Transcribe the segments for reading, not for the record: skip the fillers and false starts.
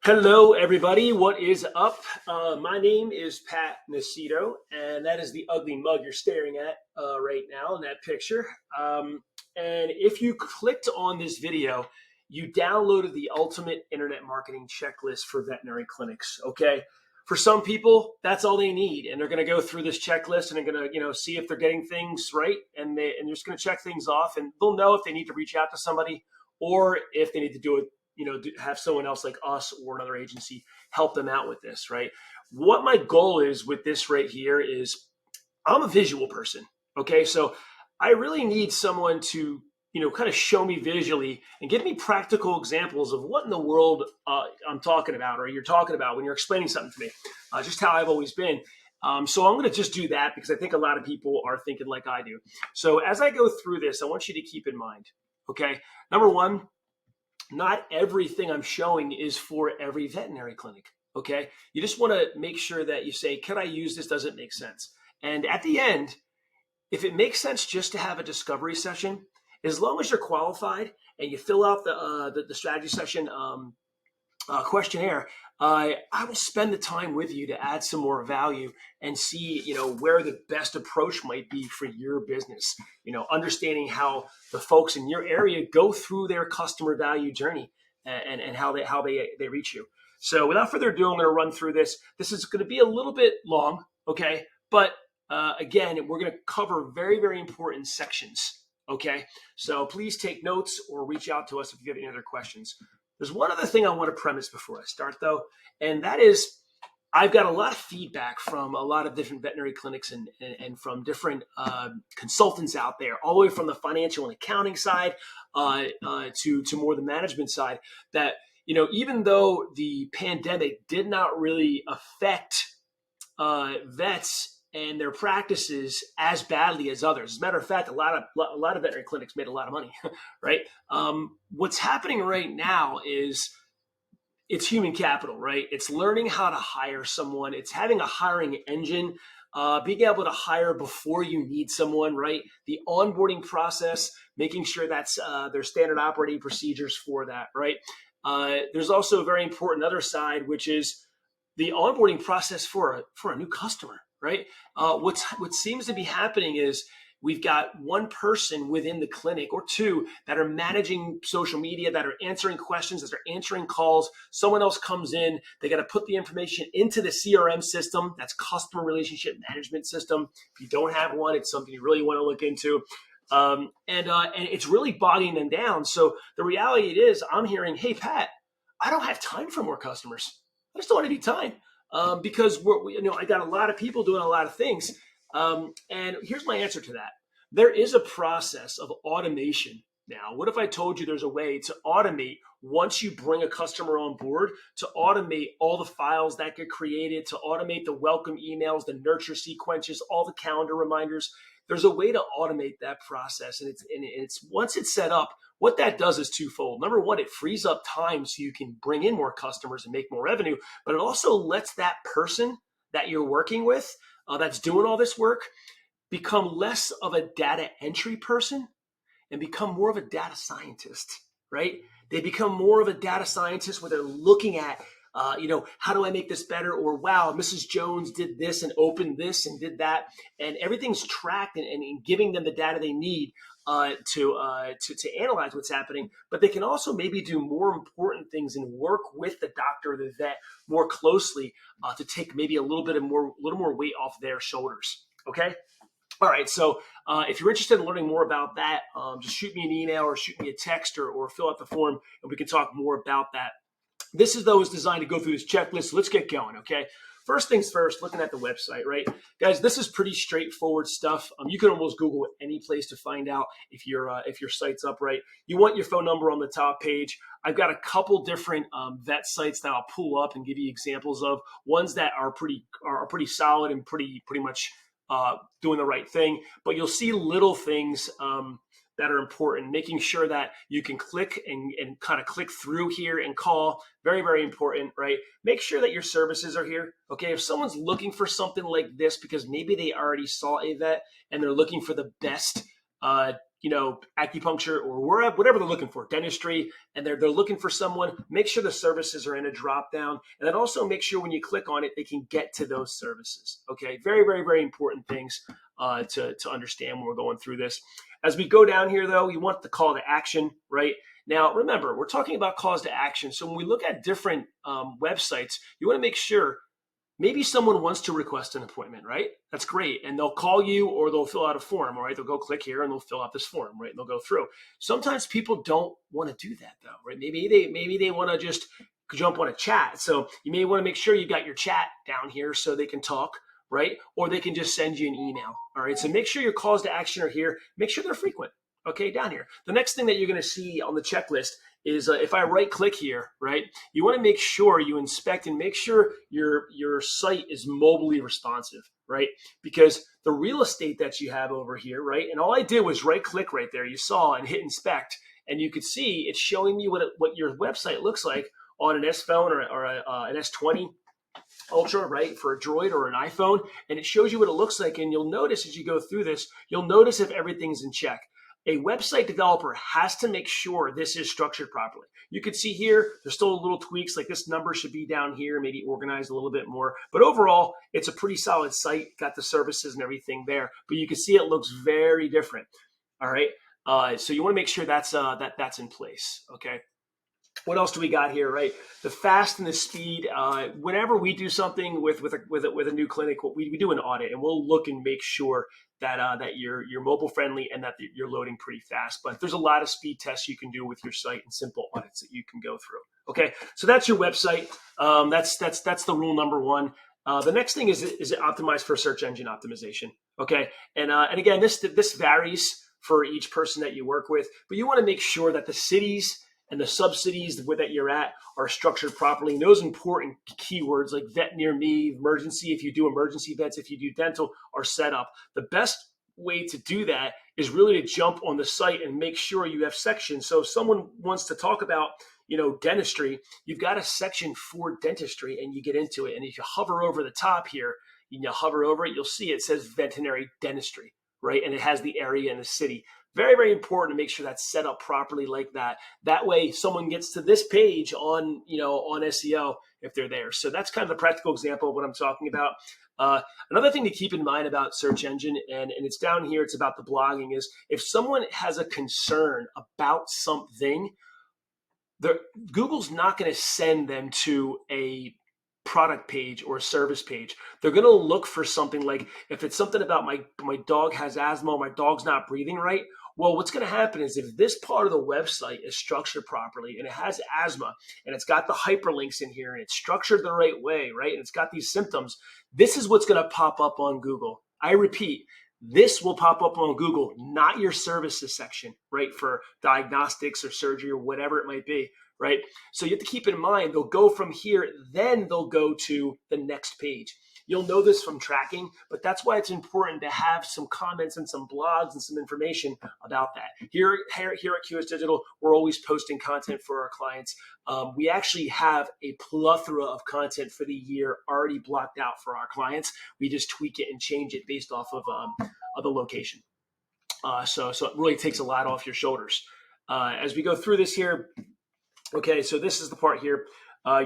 Hello, everybody. What is up? My name is Pat Nacito, and that is the ugly mug you're staring at right now in that picture. And if you clicked on this video, you downloaded the ultimate internet marketing checklist for veterinary clinics. Okay. For some people, that's all they need, and they're going to go through this checklist and they're going to, see if they're getting things right, and they're just going to check things off, and they'll know if they need to reach out to somebody or if they need to do it have someone else like us or another agency help them out with this, right? What my goal is with this right here is I'm a visual person. Okay. So I really need someone to, kind of show me visually and give me practical examples of what in the world I'm talking about or you're talking about when you're explaining something to me, just how I've always been. So I'm going to just do that because I think a lot of people are thinking like I do. So as I go through this, I want you to keep in mind, okay, number one, not everything I'm showing is for every veterinary clinic. Okay. You just want to make sure that you say, can I use this? Does it make sense? And at the end, if it makes sense just to have a discovery session, as long as you're qualified and you fill out the strategy session questionnaire, I will spend the time with you to add some more value and see, where the best approach might be for your business. Understanding how the folks in your area go through their customer value journey and how they reach you. So without further ado, I'm going to run through this. This is going to be a little bit long, okay? But again, we're going to cover very, very important sections, okay? So please take notes or reach out to us if you have any other questions. There's one other thing I want to premise before I start, though, and that is I've got a lot of feedback from a lot of different veterinary clinics and from different consultants out there, all the way from the financial and accounting side to more the management side, that, even though the pandemic did not really affect vets and their practices as badly as others. As a matter of fact, a lot of veterinary clinics made a lot of money, right? What's happening right now is it's human capital, right? It's learning how to hire someone. It's having a hiring engine, being able to hire before you need someone, right? The onboarding process, making sure that's there's standard operating procedures for that, right? There's also a very important other side, which is the onboarding process for a new customer, right? What seems to be happening is we've got one person within the clinic or two that are managing social media, that are answering questions, that are answering calls. Someone else comes in, they got to put the information into the CRM system. That's customer relationship management system. If you don't have one, it's something you really want to look into. And it's really bogging them down. So the reality is I'm hearing, hey, Pat, I don't have time for more customers. I just don't have any time because I got a lot of people doing a lot of things. And here's my answer to that. There is a process of automation now. What if I told you there's a way to automate once you bring a customer on board, to automate all the files that get created, to automate the welcome emails, the nurture sequences, all the calendar reminders. There's a way to automate that process. And it's once it's set up, what that does is twofold. Number one, it frees up time so you can bring in more customers and make more revenue, but it also lets that person that you're working with that's doing all this work become less of a data entry person and become more of a data scientist, right? They become more of a data scientist where they're looking at, how do I make this better? Or, wow, Mrs. Jones did this and opened this and did that. And everything's tracked and giving them the data they need to analyze what's happening. But they can also maybe do more important things and work with the doctor or the vet more closely to take maybe a little more weight off their shoulders. Okay. All right. So if you're interested in learning more about that, just shoot me an email or shoot me a text or fill out the form and we can talk more about that. This is designed to go through this checklist. So let's get going. Okay. First things first, looking at the website, right? Guys, this is pretty straightforward stuff. You can almost Google any place to find out if your site's up right. You want your phone number on the top page. I've got a couple different vet sites that I'll pull up and give you examples of, ones that are pretty solid and pretty much doing the right thing. But you'll see little things that are important, making sure that you can click and kind of click through here and call. Very, very important, right? Make sure that your services are here. Okay. If someone's looking for something like this, because maybe they already saw a vet and they're looking for the best, acupuncture or whatever they're looking for, dentistry, and they're looking for someone, make sure the services are in a drop down. And then also make sure when you click on it, they can get to those services. Okay, very, very, very important things to understand when we're going through this. As we go down here, though, you want the call to action, right? Now, remember, we're talking about calls to action. So when we look at different websites, you want to make sure maybe someone wants to request an appointment, right? That's great. And they'll call you or they'll fill out a form, all right? They'll go click here and they'll fill out this form, right? And they'll go through. Sometimes people don't want to do that though, right? Maybe they want to just jump on a chat. So you may want to make sure you got your chat down here so they can talk, right? Or they can just send you an email, all right? So make sure your calls to action are here. Make sure they're frequent, okay, down here. The next thing that you're going to see on the checklist is if I right click here, right, you want to make sure you inspect and make sure your site is mobilely responsive, right? Because the real estate that you have over here, right, and all I did was right click right there, you saw, and hit inspect, and you could see it's showing me what your website looks like on an S phone or an S20 Ultra, right, for a Droid or an iPhone, and it shows you what it looks like. And you'll notice as you go through this, you'll notice if everything's in check. A website developer has to make sure this is structured properly. You can see here, there's still little tweaks, like this number should be down here, maybe organized a little bit more. But overall, it's a pretty solid site, got the services and everything there. But you can see it looks very different, all right? So you want to make sure that's in place, okay? What else do we got here, right? The fast and the speed. Whenever we do something with a new clinic, we do an audit, and we'll look and make sure that you're mobile friendly and that you're loading pretty fast. But there's a lot of speed tests you can do with your site and simple audits that you can go through. Okay, so that's your website. That's the rule number one. The next thing is it optimized for search engine optimization? Okay, and again, this varies for each person that you work with, but you want to make sure that the cities and the sub-cities that you're at are structured properly. And those important keywords like vet near me, emergency, if you do emergency vets, if you do dental, are set up. The best way to do that is really to jump on the site and make sure you have sections. So if someone wants to talk about, dentistry, you've got a section for dentistry and you get into it. And if you hover over the top here, you hover over it, you'll see it says veterinary dentistry, right? And it has the area and the city. Very, very important to make sure that's set up properly like that. That way someone gets to this page on SEO if they're there. So that's kind of the practical example of what I'm talking about. Another thing to keep in mind about search engine, and it's down here, it's about the blogging, is if someone has a concern about something, Google's not going to send them to a product page or a service page. They're going to look for something like, if it's something about my dog has asthma, my dog's not breathing right. Well, what's going to happen is if this part of the website is structured properly and it has asthma and it's got the hyperlinks in here and it's structured the right way, right? And it's got these symptoms, this is what's going to pop up on Google. I repeat, this will pop up on Google, not your services section, right? For diagnostics or surgery or whatever it might be, right? So you have to keep in mind, they'll go from here, then they'll go to the next page. You'll know this from tracking, but that's why it's important to have some comments and some blogs and some information about that. Here at QS Digital, we're always posting content for our clients. We actually have a plethora of content for the year already blocked out for our clients. We just tweak it and change it based off of the location. So it really takes a lot off your shoulders. As we go through this here, okay, so this is the part here.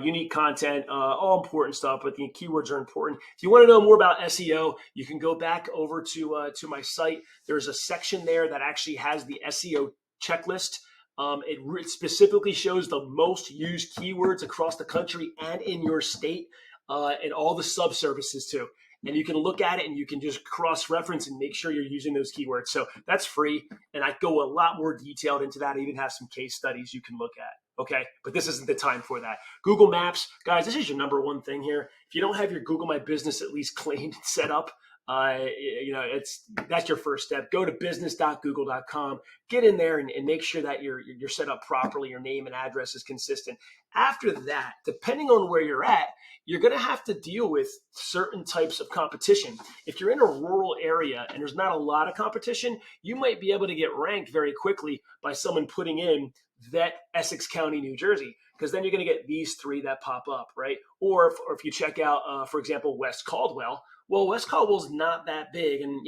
Unique content, all important stuff, but the keywords are important. If you want to know more about SEO, you can go back over to my site. There's a section there that actually has the SEO checklist. It specifically shows the most used keywords across the country and in your state, and all the sub-services too. And you can look at it and you can just cross-reference and make sure you're using those keywords. So that's free. And I go a lot more detailed into that. I even have some case studies you can look at. Okay, but this isn't the time for that. Google Maps, guys, this is your number one thing here. If you don't have your Google My Business at least claimed and set up, that's your first step. Go to business.google.com, get in there and make sure that you're set up properly. Your name and address is consistent. After that, depending on where you're at, you're going to have to deal with certain types of competition. If you're in a rural area and there's not a lot of competition, you might be able to get ranked very quickly by someone putting in vet Essex County, New Jersey, because then you're going to get these three that pop up, right? Or if you check out, for example, West Caldwell. Well, West Caldwell's not that big, and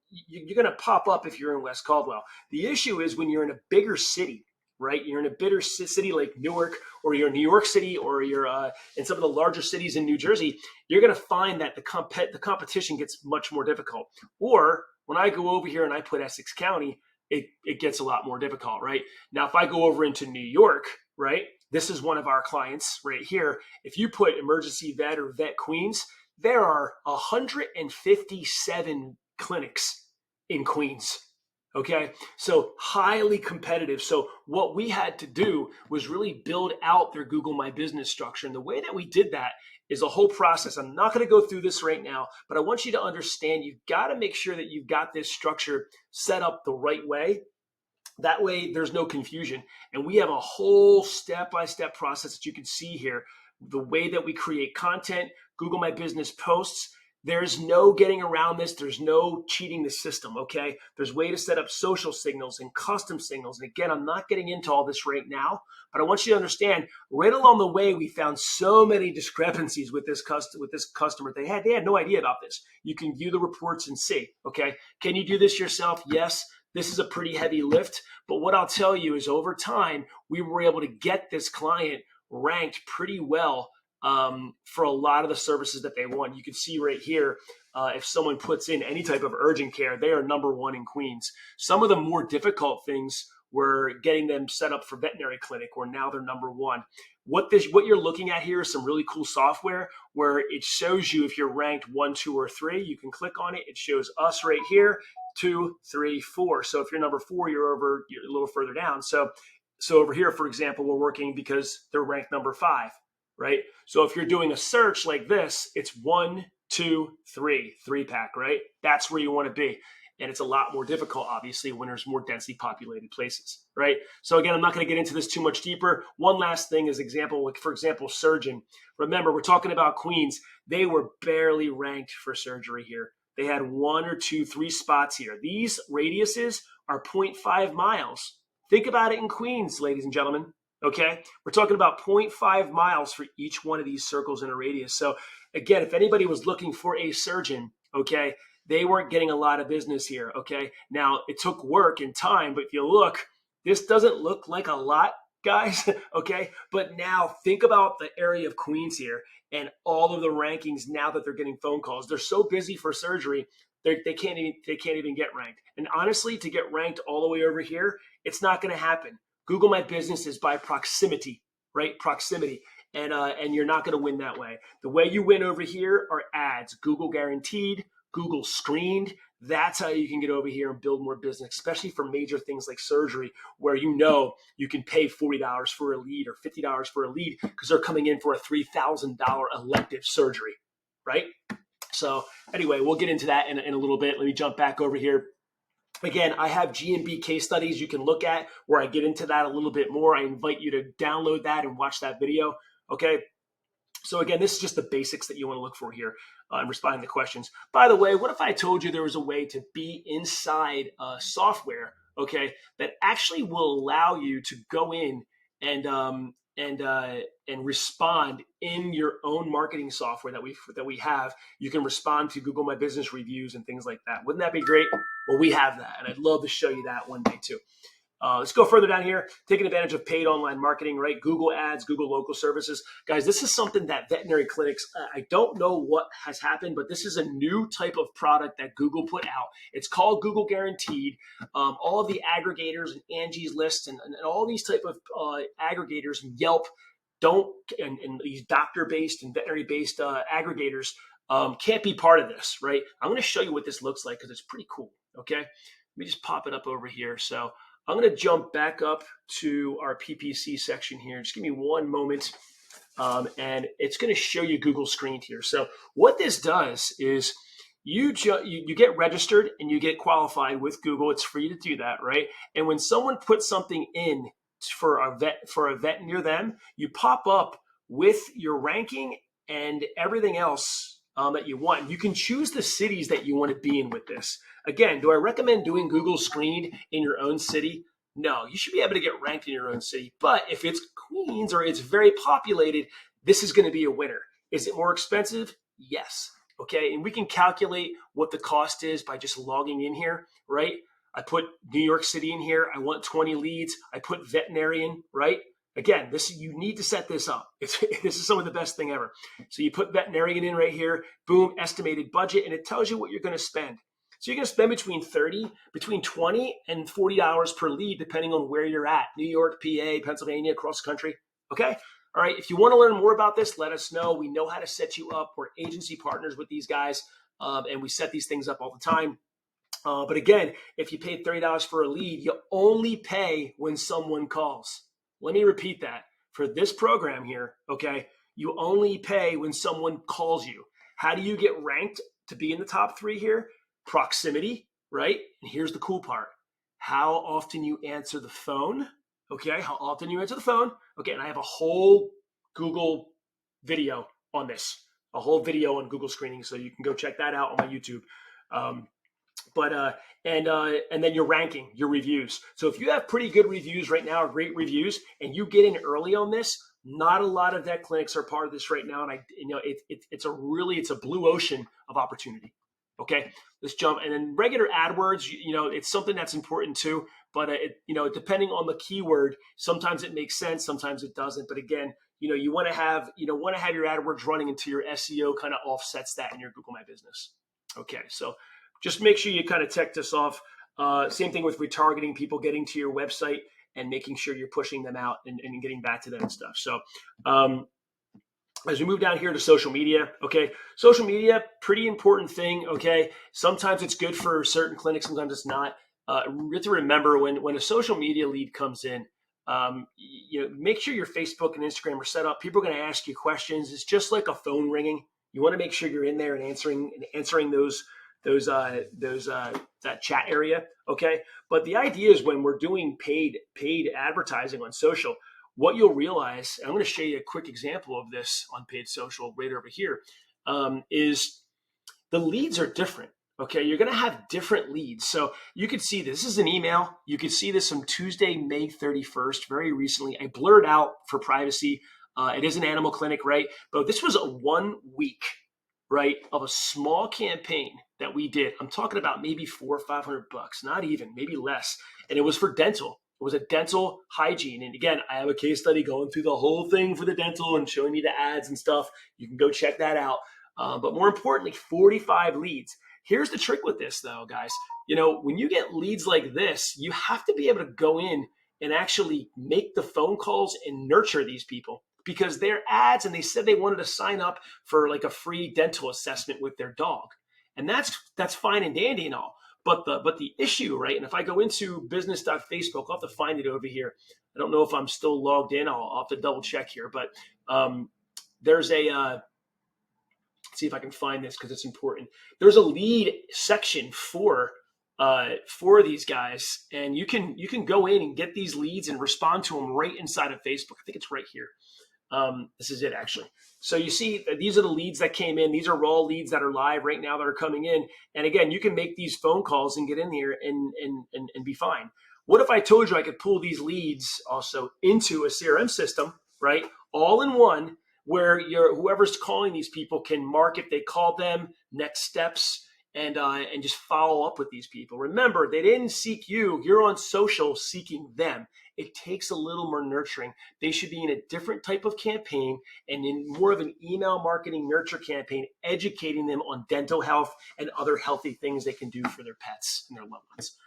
you're going to pop up if you're in West Caldwell. The issue is when you're in a bigger city, right? You're in a bigger city like Newark, or you're in New York City, or you're in some of the larger cities in New Jersey, you're going to find that the competition gets much more difficult. Or when I go over here and I put Essex County, it gets a lot more difficult, right? Now, if I go over into New York, right, this is one of our clients right here. If you put emergency vet or vet Queens, there are 157 clinics in Queens. Okay, so highly competitive. So what we had to do was really build out their Google My Business structure. And the way that we did that is a whole process. I'm not going to go through this right now, but I want you to understand you've got to make sure that you've got this structure set up the right way. That way there's no confusion. And we have a whole step-by-step process that you can see here. The way that we create content, Google My Business posts, there's no getting around this. There's no cheating the system, okay? There's a way to set up social signals and custom signals. And again, I'm not getting into all this right now, but I want you to understand, right along the way, we found so many discrepancies with this customer. They had no idea about this. You can view the reports and see, okay? Can you do this yourself? Yes. This is a pretty heavy lift, but what I'll tell you is over time, we were able to get this client ranked pretty well for a lot of the services that they want. You can see right here, if someone puts in any type of urgent care, they are #1 in Queens. Some of the more difficult things were getting them set up for veterinary clinic, where now they're #1. What you're looking at here is some really cool software where it shows you if you're ranked 1, 2, or 3. You can click on it. It shows us right here, 2, 3, 4. So if you're #4, you're a little further down. So over here, for example, we're working because they're ranked #5. Right? So if you're doing a search like this, it's 1, 2, 3, 3-pack, right? That's where you want to be. And it's a lot more difficult, obviously, when there's more densely populated places, right? So again, I'm not going to get into this too much deeper. One last thing is for example, surgeon. Remember, we're talking about Queens. They were barely ranked for surgery here. They had 1 or 2, 3 spots here. These radiuses are 0.5 miles. Think about it in Queens, ladies and gentlemen. Okay, we're talking about 0.5 miles for each one of these circles in a radius. So again, if anybody was looking for a surgeon, okay, they weren't getting a lot of business here. Okay, now it took work and time, but if you look, this doesn't look like a lot, guys. Okay, but now think about the area of Queens here and all of the rankings now that they're getting phone calls. They're so busy for surgery, they can't even get ranked. And honestly, to get ranked all the way over here, it's not going to happen. Google My Business is by proximity, right? Proximity. And you're not going to win that way. The way you win over here are ads. Google guaranteed, Google screened. That's how you can get over here and build more business, especially for major things like surgery, where you can pay $40 for a lead or $50 for a lead because they're coming in for a $3,000 elective surgery, right? So anyway, we'll get into that in a little bit. Let me jump back over here. Again, I have G&B case studies you can look at where I get into that a little bit more. I invite you to download that and watch that video. Okay. So again, this is just the basics that you want to look for here in responding to questions. By the way, what if I told you there was a way to be inside software, okay, that actually will allow you to go in and respond in your own marketing software that we have. You can respond to Google My Business reviews and things like that. Wouldn't that be great? Well, we have that, and I'd love to show you that one day too. Let's go further down here. Taking advantage of paid online marketing, right? Google ads, Google local services. Guys, this is something that veterinary clinics, I don't know what has happened, but this is a new type of product that Google put out. It's called Google Guaranteed. All of the aggregators and Angie's List and all these type of aggregators and Yelp and these doctor-based and veterinary-based aggregators can't be part of this, right? I'm going to show you what this looks like because it's pretty cool, okay? Let me just pop it up over here. So I'm going to jump back up to our PPC section here. Just give me one moment, and it's going to show you Google Screened here. So what this does is you get registered and you get qualified with Google. It's free to do that, right? And when someone puts something in for a vet near them, you pop up with your ranking and everything else that you want. You can choose the cities that you want to be in with this. Again, do I recommend doing Google Screened in your own city? No, you should be able to get ranked in your own city. But if it's Queens or it's very populated, this is going to be a winner. Is it more expensive? Yes. Okay, and we can calculate what the cost is by just logging in here, right? I put New York City in here. I want 20 leads. I put veterinarian, right? Again, you need to set this up. This is some of the best thing ever. So you put veterinarian in right here, boom, estimated budget, and it tells you what you're going to spend. So you're going to spend between 20 and $40 per lead, depending on where you're at. New York, PA, Pennsylvania, across the country. Okay. All right. If you want to learn more about this, let us know. We know how to set you up. We're agency partners with these guys, and we set these things up all the time. But again, if you paid $30 for a lead, you only pay when someone calls. Let me repeat that. For this program here, okay, you only pay when someone calls you. How do you get ranked to be in the top 3 here? Proximity, right? And here's the cool part. How often you answer the phone, okay? How often you answer the phone, okay? And I have a whole Google video on this, a whole video on Google screening, so you can go check that out on my YouTube. And then your ranking, your reviews. So if you have pretty good reviews right now, or great reviews, and you get in early on this, not a lot of vet clinics are part of this right now, and it's a blue ocean of opportunity. Okay, let's jump. And then regular AdWords, it's something that's important too. But depending on the keyword, sometimes it makes sense, sometimes it doesn't. But again, you want to have your AdWords running until your SEO kind of offsets that in your Google My Business. Okay, so just make sure you kind of check this off. Same thing with retargeting, people getting to your website and making sure you're pushing them out and getting back to them and stuff. So as we move down here to social media, okay, social media, pretty important thing, okay? Sometimes it's good for certain clinics, sometimes it's not. You have to remember when a social media lead comes in, make sure your Facebook and Instagram are set up. People are going to ask you questions. It's just like a phone ringing. You want to make sure you're in there and answering that chat area, okay? But the idea is when we're doing paid advertising on social, what you'll realize, and I'm going to show you a quick example of this on paid social right over here, is the leads are different. Okay, you're going to have different leads. So you could see this is an email. You could see this from Tuesday, May 31st, very recently. I blurred out for privacy. It is an animal clinic, right? But this was a 1 week, right, of a small campaign that we did. I'm talking about maybe $400 or $500, not even, maybe less. And it was for dental. It was a dental hygiene. And again, I have a case study going through the whole thing for the dental and showing you the ads and stuff. You can go check that out. But more importantly, 45 leads. Here's the trick with this though, guys. When you get leads like this, you have to be able to go in and actually make the phone calls and nurture these people because they're ads and they said they wanted to sign up for like a free dental assessment with their dog. And that's fine and dandy and all. But the issue, right? And if I go into business.facebook, I'll have to find it over here. I don't know if I'm still logged in. I'll have to double check here. But there's a see if I can find this because it's important. There's a lead section for these guys, and you can go in and get these leads and respond to them right inside of Facebook. I think it's right here. This is it actually. So you see, these are the leads that came in. These are raw leads that are live right now that are coming in. And again, you can make these phone calls and get in here and be fine. What if I told you I could pull these leads also into a CRM system, right? All in one, where whoever's calling these people can mark if they call them, next steps, and just follow up with these people. Remember, they didn't seek you. You're on social seeking them. It takes a little more nurturing. They should be in a different type of campaign and in more of an email marketing nurture campaign, educating them on dental health and other healthy things they can do for their pets and their loved ones.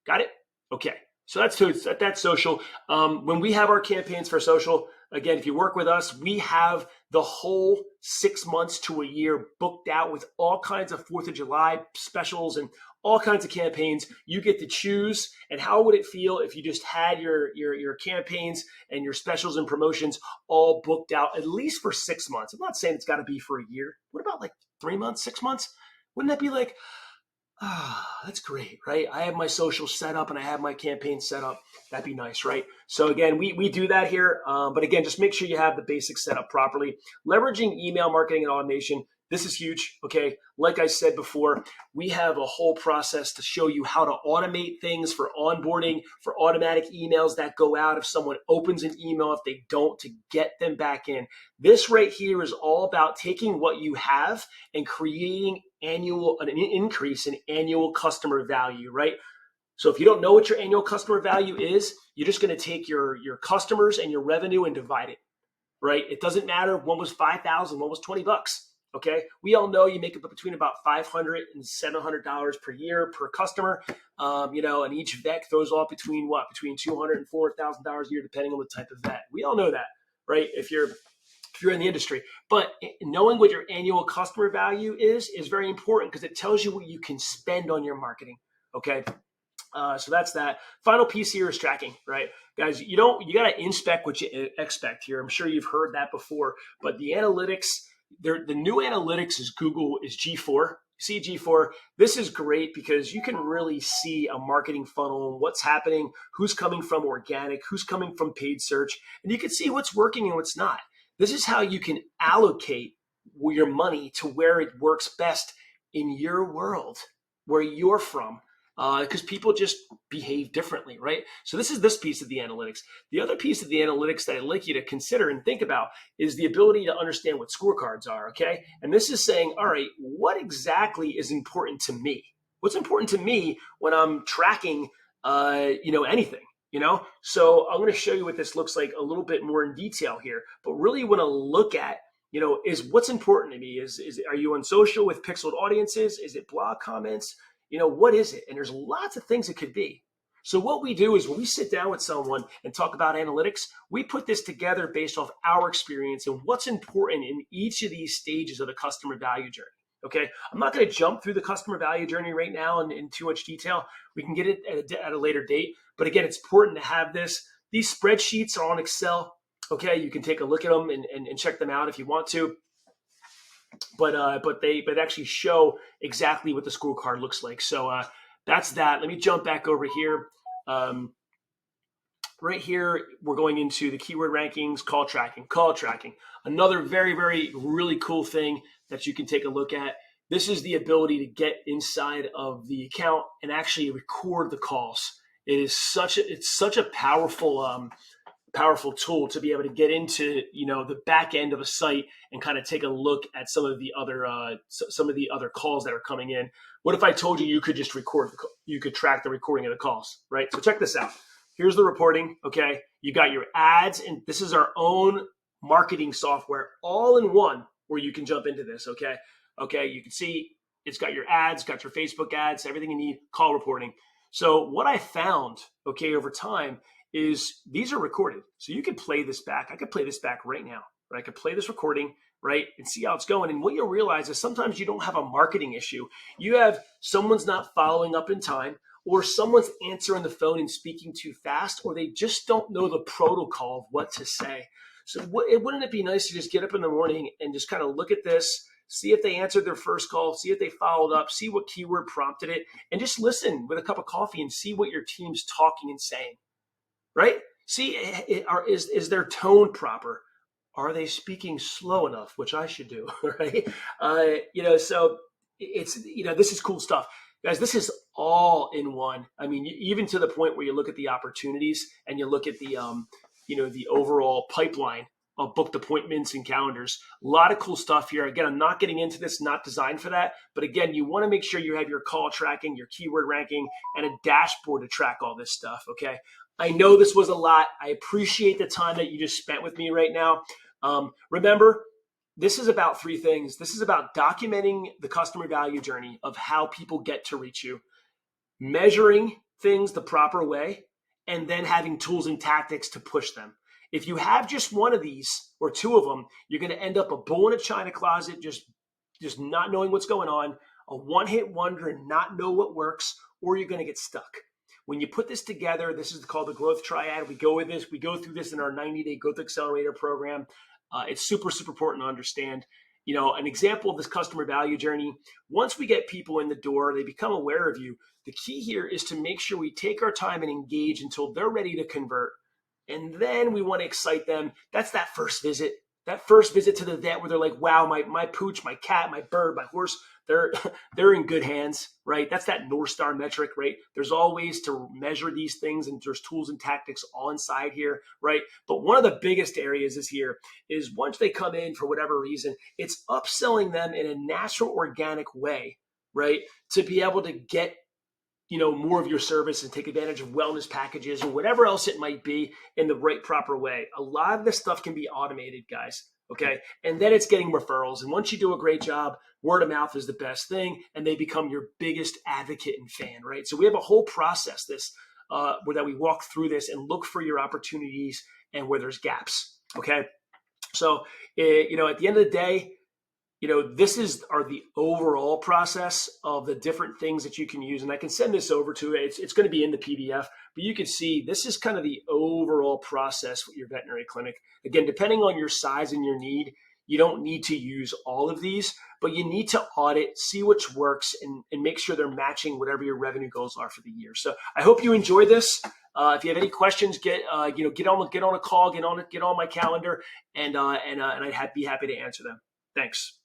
Got it? Okay. So that's social. When we have our campaigns for social, again, if you work with us, we have the whole 6 months to a year booked out with all kinds of 4th of July specials and all kinds of campaigns. You get to choose. And how would it feel if you just had your campaigns and your specials and promotions all booked out at least for 6 months? I'm not saying it's got to be for a year. What about like 3 months, 6 months? Wouldn't that be like, that's great, right? I have my social set up and I have my campaign set up. That'd be nice, right? So again, we do that here. But again, just make sure you have the basics set up properly. Leveraging email marketing and automation This is huge, okay? Like I said before, we have a whole process to show you how to automate things for onboarding, for automatic emails that go out if someone opens an email, if they don't, to get them back in. This right here is all about taking what you have and creating an increase in annual customer value, right? So if you don't know what your annual customer value is, you're just going to take your customers and your revenue and divide it, right? It doesn't matter. One was 5,000, one was $20. Okay, we all know you make it between about $500 and $700 per year per customer. And each vet throws off between $200 and $4,000 a year, depending on the type of vet. We all know that, right? If you're in the industry, but knowing what your annual customer value is very important because it tells you what you can spend on your marketing. Okay. So that's that. Final piece here is tracking, right? Guys, you got to inspect what you expect here. I'm sure you've heard that before, but the analytics, the new analytics is G4. See G4. This is great because you can really see a marketing funnel and what's happening, who's coming from organic, who's coming from paid search, and you can see what's working and what's not. This is how you can allocate your money to where it works best in your world, where you're from. Because people just behave differently, right? So this is this piece of the analytics. The other piece of the analytics that I'd like you to consider and think about is the ability to understand what scorecards are, okay? And this is saying, all right, what exactly is important to me? What's important to me when I'm tracking, anything, So I'm going to show you what this looks like a little bit more in detail here. But really want to look at, is what's important to me? Are you on social with pixeled audiences? Is it blog comments? What is it? And there's lots of things it could be. So what we do is when we sit down with someone and talk about analytics, we put this together based off our experience and what's important in each of these stages of the customer value journey. Okay, I'm not going to jump through the customer value journey right now in too much detail. We can get it at a later date. But again, it's important to have this. These spreadsheets are on Excel. Okay, you can take a look at them and check them out if you want to. But they actually show exactly what the scorecard looks like. So that's that. Let me jump back over here. Right here, we're going into the keyword rankings, call tracking. Another very, very, really cool thing that you can take a look at. This is the ability to get inside of the account and actually record the calls. It's such a powerful tool to be able to get into the back end of a site and kind of take a look at some of the other calls that are coming in. What if I told you could just you could track the recording of the calls, right? So check this out. Here's the reporting. Okay, you got your ads, and this is our own marketing software all in one where you can jump into this. Okay, you can see it's got your ads, got your Facebook ads, everything you need. Call reporting. So what I found, over time, is these are recorded. So you could play this back. I could play this back right now, right? I could play this recording, right? And see how it's going. And what you'll realize is sometimes you don't have a marketing issue. You have someone's not following up in time, or someone's answering the phone and speaking too fast, or they just don't know the protocol of what to say. So wouldn't it be nice to just get up in the morning and just kind of look at this, see if they answered their first call, see if they followed up, see what keyword prompted it, and just listen with a cup of coffee and see what your team's talking and saying. Right? See, is their tone proper? Are they speaking slow enough, which I should do, right? So it's, this is cool stuff. Guys, this is all in one. I mean, even to the point where you look at the opportunities and you look at the, the overall pipeline of booked appointments and calendars. A lot of cool stuff here. Again, I'm not getting into this, not designed for that. But again, you want to make sure you have your call tracking, your keyword ranking, and a dashboard to track all this stuff, okay? I know this was a lot. I appreciate the time that you just spent with me right now. Remember, this is about three things. This is about documenting the customer value journey of how people get to reach you, measuring things the proper way, and then having tools and tactics to push them. If you have just one of these or two of them, you're going to end up a bull in a china closet, just not knowing what's going on, a one-hit wonder and not know what works, or you're going to get stuck. When you put this together, this is called the growth triad. We go through this in our 90-day growth accelerator program. It's super, super important to understand. An example of this customer value journey, once we get people in the door, they become aware of you. The key here is to make sure we take our time and engage until they're ready to convert. And then we want to excite them. That's that first visit. that first visit to the vet where they're like, wow, my pooch, my cat, my bird, my horse, they're they're in good hands, right? That's that North Star metric, right? There's all ways to measure these things, and there's tools and tactics all inside here, right? But one of the biggest areas is here is once they come in for whatever reason, it's upselling them in a natural, organic way, right? To be able to get more of your service and take advantage of wellness packages or whatever else it might be in the right proper way. A lot of this stuff can be automated, guys. Okay. And then it's getting referrals. And once you do a great job, word of mouth is the best thing. And they become your biggest advocate and fan, right? So we have a whole process where that we walk through this and look for your opportunities and where there's gaps. Okay. So, at the end of the day, this are the overall process of the different things that you can use. And I can send this over to it. It's going to be in the PDF, but you can see this is kind of the overall process with your veterinary clinic. Again, depending on your size and your need, you don't need to use all of these, but you need to audit, see which works, and make sure they're matching whatever your revenue goals are for the year. So I hope you enjoyed this. If you have any questions, get on a call, get on my calendar, and I'd be happy to answer them. Thanks.